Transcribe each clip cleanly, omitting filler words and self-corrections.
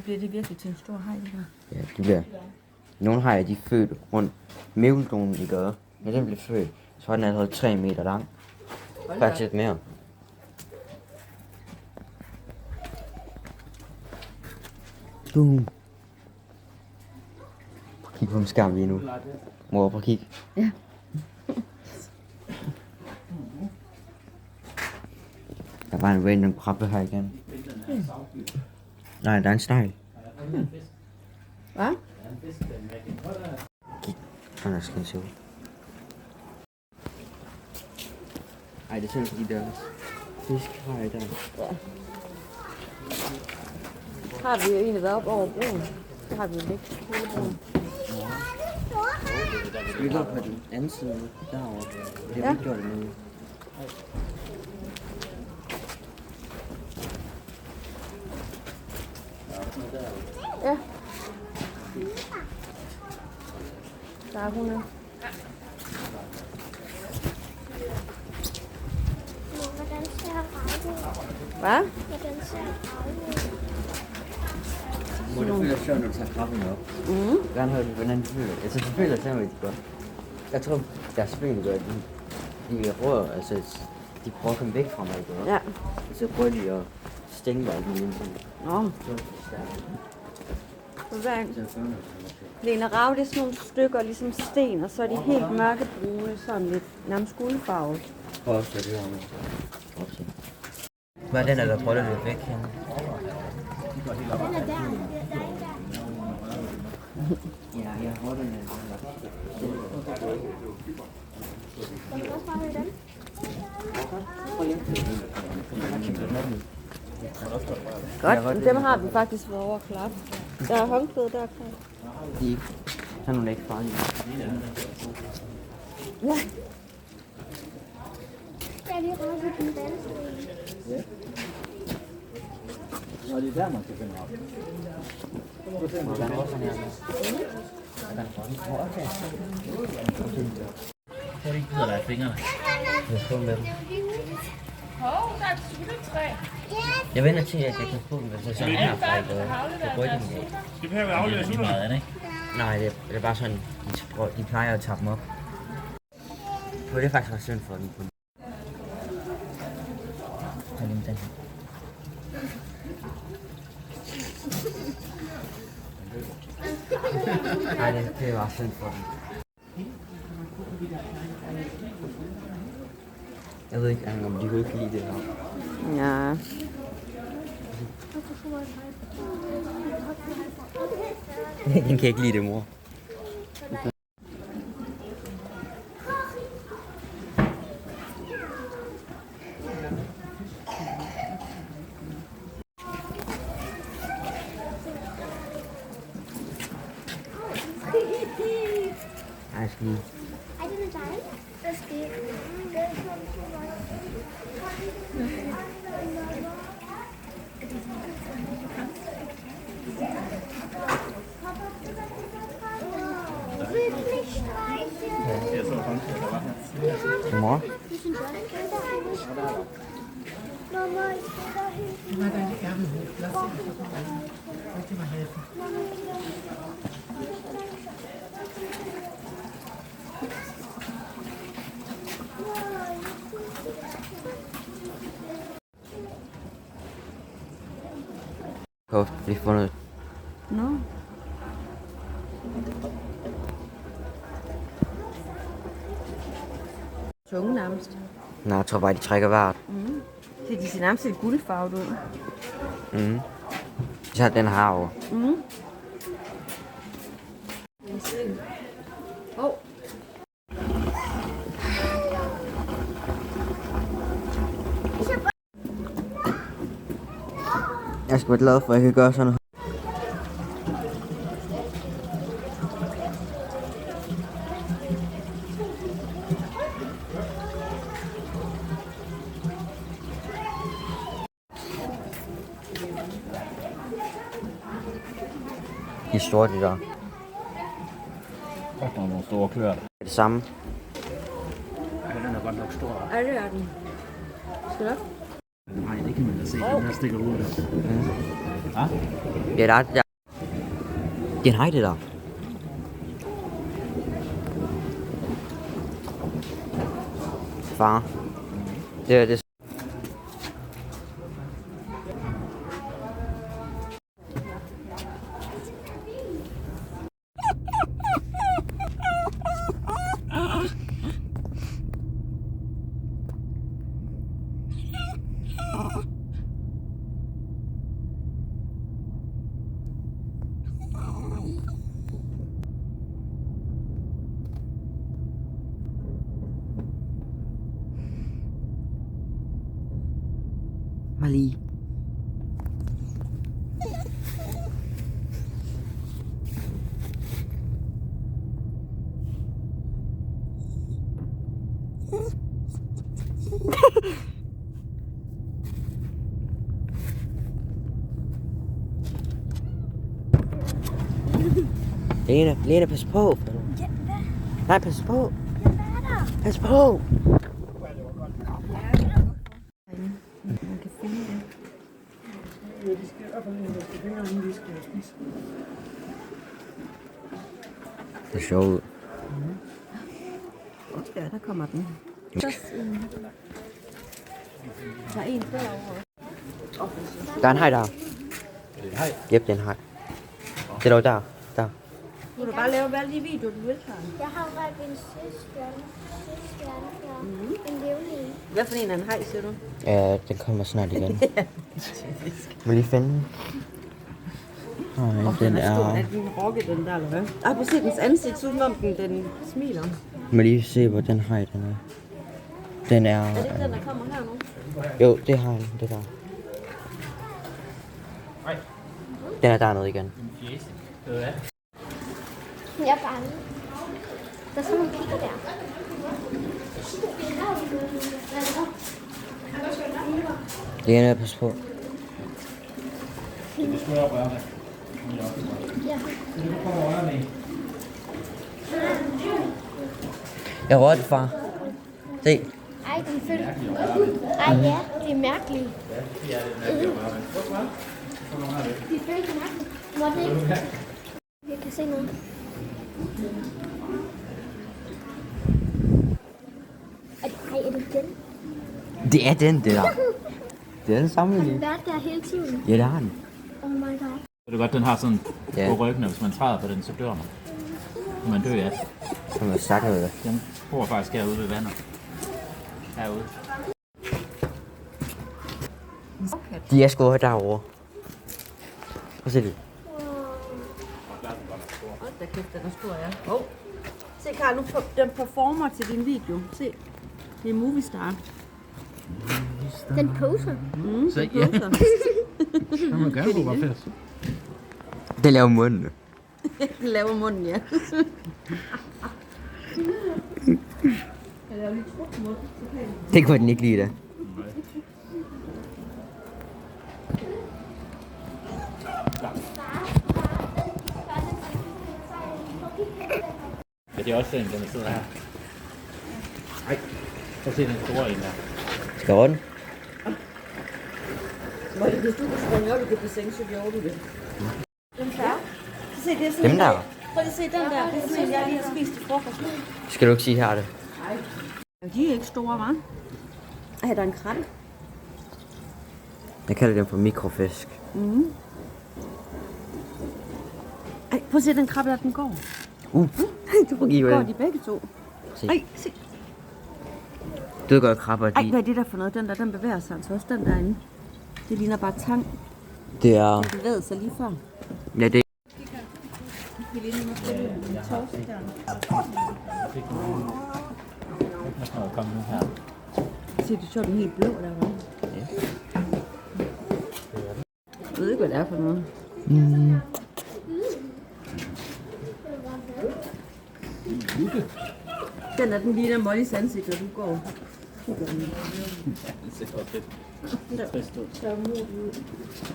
Bliver det virkelig til en stor haj, det her? Ja, det bliver... Nogle hajer, de er født rundt. Megalodon, de gør. Når den blev født, så var den allerede 3 meter lang. Faktisk lidt mere. Boom. Kig på min skærm lige nu. Mor, prøv at kigge. Ja. Der var en random krabbe her igen. Nej, der er en snegl. Hvad? Kig. Sådan skal den se ud. Ej, det er sådan fordi der er fiskehaj der. Ja. Har vi jo egentlig været op over broen? Så har vi jo ikke hele broen. Vi går på den anden side derovre. Det har vi gjort endnu. Ja. Der er 100. Hvordan ser rejden ud? Hvad? Hvordan ser rejden ud? Må det føles sjovt, når du tager krabben op. Jeg vil gerne høre, hvordan de føler. Altså, de føler simpelthen rigtig godt. Jeg tror, deres føler gør, de rører, altså, de prøver at komme væk fra mig, ikke? Ja. Så prøver de at stænge mig alt muligt. Nå. Lena Rav, det er sådan nogle stykker, ligesom sten, og så er de helt mørkebrune, sådan lidt nærmest guldfarvet. Prøv at se det her med. Hvad er den, der prøver at løbe væk henne? Den er der. Ja, jeg har den her. Skal vi også bare med den? Godt, men dem har vi faktisk været over at klappe. Der er håndklæde der, klar. De er nogle ikke farlige. Ja. Skal jeg lige rejse den danske? Og det er der, man skal finde op. Hvordan var sådan her? Okay. Hvor de gider dig fingrene. Jeg får med dem. Hov, der er et syltetræ. Jeg venter til, at jeg kan få dem, hvis jeg sådan her fra på ryggen af. Skal vi have afleveret lige meget andet, ikke? Nej, det er bare sådan, de plejer at tage dem op. For det er faktisk ret synd for dem. Så lige med den her. Nej, det er bare synd for dem. Jeg ved ikke engang, om de kunne ikke lide det her. Ja. Den kan ikke lide det, mor. Jeg skal lige... Er det med dig? Der skal Jeg så håndklæder, der var her. Mor? Mamma, jeg skal derhen. Godt, vi har fundet... Nå. Tunge nærmest. Nej, jeg tror bare, de trækker vejret. Det de ser nærmest lidt guldfarvet ud. Så har den herovre. Hov. Jeg skal være glad for, at jeg kan gøre sådan noget. De er store, de der. Der er nogle store klør. Er det samme? Ja, den er godt nok stor. Er det er den? Skal du op? Nej, det Man kan se, den der stikker ud. Ja. Ja, der. Det er en hej, det der. Far. Det er det. Mali. Lene, pas på. Nej, pas på. Pas på. Man kan finde det. Det er sjovt ud. Ja, der kommer den. Der er en derovre. Der er en hej der. Hej. Jep, det er en hej. Det er der. Der. Du kan bare lave hvad de videoer, du vil, Karen. Jeg har valgt en søstjerne her. En levende en. Hvad for en er en hej, siger du? Ja, den kommer snart igen. Må lige finde den. Den er stor. er... Er den rokke, den der, eller hvad? Ej, prøv at se dens ansigt, så som om den smiler. Må lige se, hvor den hej den er. Den er... Er det ikke den, der kommer her nu? Jo, det har den. Det der. Den er dernede igen. Jeg er bange. Der er sådan nogle piger der. Lene, pas på. Jeg rørte, far. Se. Ej, den følger. Ej, ja, det er mærkeligt. De følger mærkeligt. Må det ikke? Jeg kan se noget. Ej, er det den? Det er den, det der. Det er den samme Har den lige. været der hele tiden? Ja, det har den. Oh my god. Det er godt, den har sådan Ja. på ryggen, og hvis man træder på den, så dør man. Så man dør af det. Som er sagt med det. Den bor faktisk herude ved vandet. Herude. De er sgu derovre. Prøv at se det. Hold da kæft, den er stor, ja. Oh. Se, Karl, nu den performer til din video. Se, det er Movie Star. Den poser. Så Ja. kan man gerne bruge fedt. Den laver munden. Den laver munden, ja. Det kunne den ikke lide da. Ja, det er også den sidder her. Nej, så se den store en der. Skal jeg ordne? Hvis du kan springe op i det bassin, så gjorde du det. Den færre? Så se, det er sådan Dem en der? Prøv lige at se den der. Det er sådan en, jeg lige har spist til frokost. Skal du ikke sige her det? De er ikke store, hva'? Ej, der er en kratte. Jeg kalder dem for mikrofisk. Ej, prøv at se den krabbe, der den går. Du må give Går den. de begge to? Se. Ej, se. Du ved godt, krabber Ej, de. hvad er det der for noget? Den der, den bevæger sig altså også, den derinde. Det ligner bare tang. Det er... Den bevægede sig lige før. Ja, det Det ligner måske en torsk der. Og kom nu her. Se, det så den helt blå der, hva'? Ja. Jeg ved ikke, hvad det er for noget. Den er den ligner Mollys ansigt, når du går. Det ser godt fedt. Trist ud.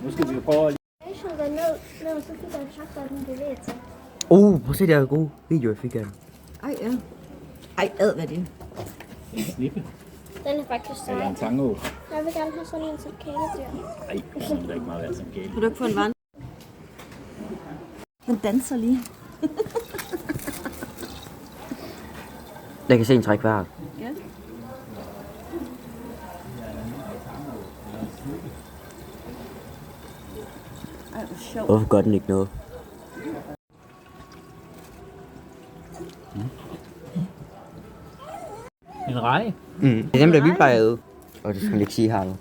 Nu skal vi jo prøve at... Jeg så den ned, så fik jeg sagt, at den bevæger sig. prøv at se, det er en god video, jeg fik af den. Ej, ja. Ej, ad, hvad er det? Snippe. Den er faktisk Eller sej. en tango. Jeg vil gerne have sådan en som kæledyr. Nej, det er da ikke meget værd som gæld. Kan du ikke få en vand? Den danser lige. Jeg kan se en træk vejret. Ja. Ej, hvor sjovt. Hvorfor gør den ikke noget? En rej. Det er dem, der vi plejer at æde. Og det skal man ikke sige her nu.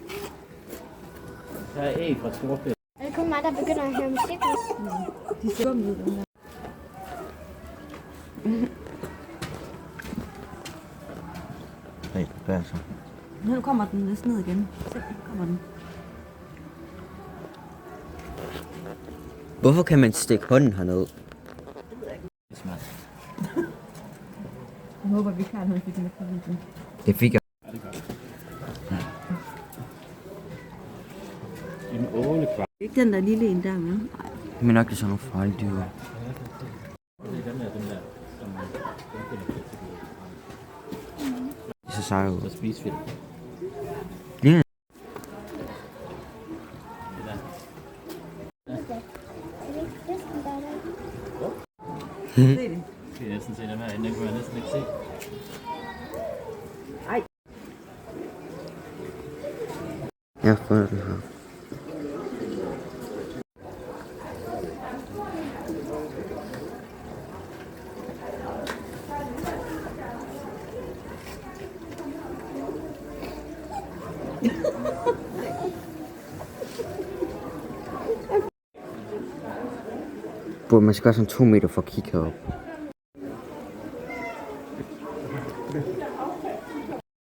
Der er æg fra storfælde. Er det kun mig, der begynder at høre musik nu? De ser ud, den der. Nej, hvad er så? Nu kommer den næsten ned igen. Se, kommer den. Hvorfor kan man stikke hånden herned? Det er smart. Jeg håber, vi kan have fik med på videoen. Det fik jeg. Ja, det gør det. En ålekvart. Ikke den der lille en der, men. Men nok det er sådan nogle farlige dyr. Det er dem der, som storfælde til Det er så seje ud. at spise fedt. Ja. Det der. Se det. Det er næsten se dem herinde. Den kunne jeg næsten ikke se. Jeg har fundet den her. Burde man skal gøre sådan 2 meter for at kigge herop.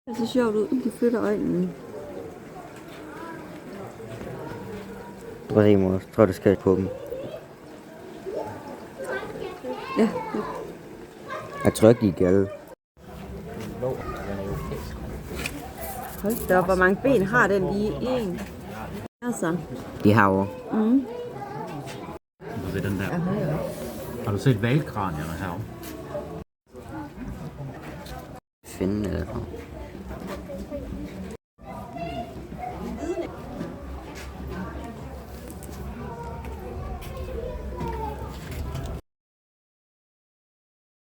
Det ser sjovt ud. De flytter øjnene. Prøv at se, mor. Jeg tror, det skal på dem. Ja. Jeg tror ikke, de er gale. Hold da op, hvor mange ben har den lige? En. Altså. De herovre. Du kan se den der. Har du set valkranierne herovre? Finde eller